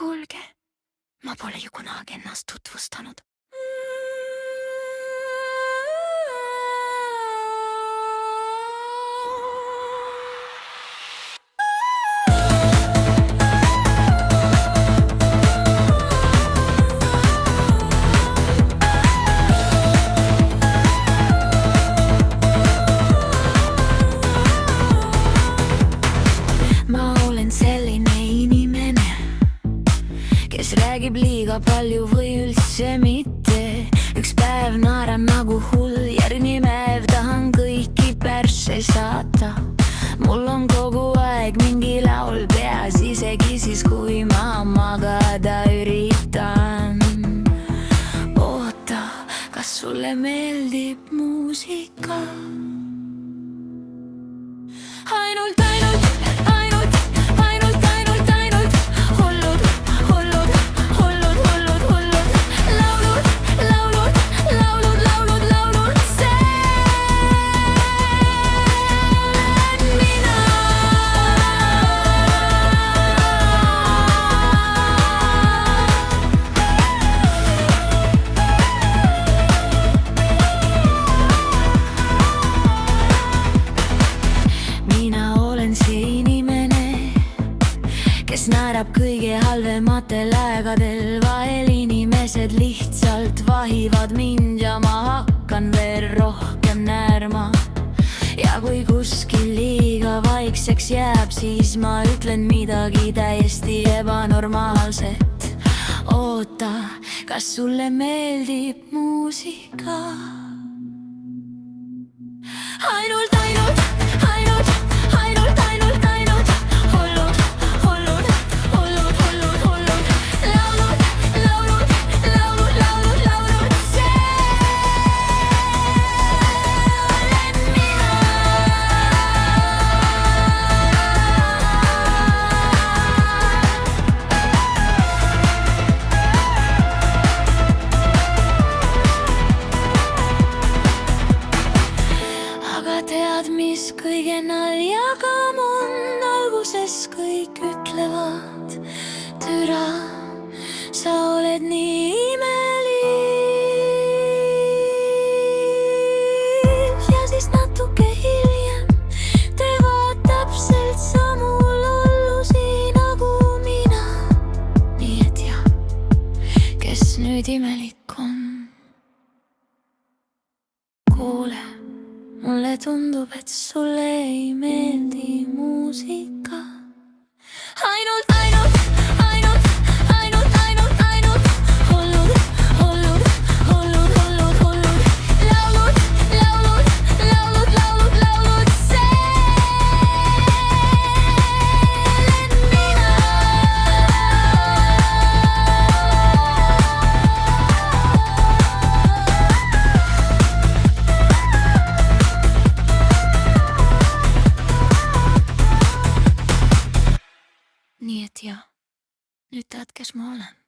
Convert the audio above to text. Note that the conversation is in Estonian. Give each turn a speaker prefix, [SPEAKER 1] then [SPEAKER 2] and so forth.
[SPEAKER 1] kuulge, ma pole ju kunagi ennast tutvustanud. Ma olen selline inimene, kes räägib liiga palju või üldse mitte. Üks päev naeran nagu hull, järgmine päev tahan kõiki persse saata. Mul on kogu aeg mingi laul peas, isegi siis kui ma magada üritan. Oota, kas sulle meeldib muusika? Ainult kes naerab kõige halvematel aegadel. Vahel inimesed lihtsalt vahivad mind ja ma hakkan veel rohkem näärma. Ja kui kuskil liiga vaikseks jääb, siis ma ütlen midagi täiesti ebanormaalset. Oota, kas sulle meeldib muusika? Ainult tead, mis kõige naljagam on? Alguses kõik ütlevad, türa, sa oled nii imelik. Ja siis natuke hiljem teevad täpselt samu lollusi nagu mina. Nii et jah, kes nüüd imelik on? Kuule, mulle tundub, et sulle ei meeldi muusika. Ainult laulud, see olen mina. Nii et jah, nüüd tead, kes ma olen.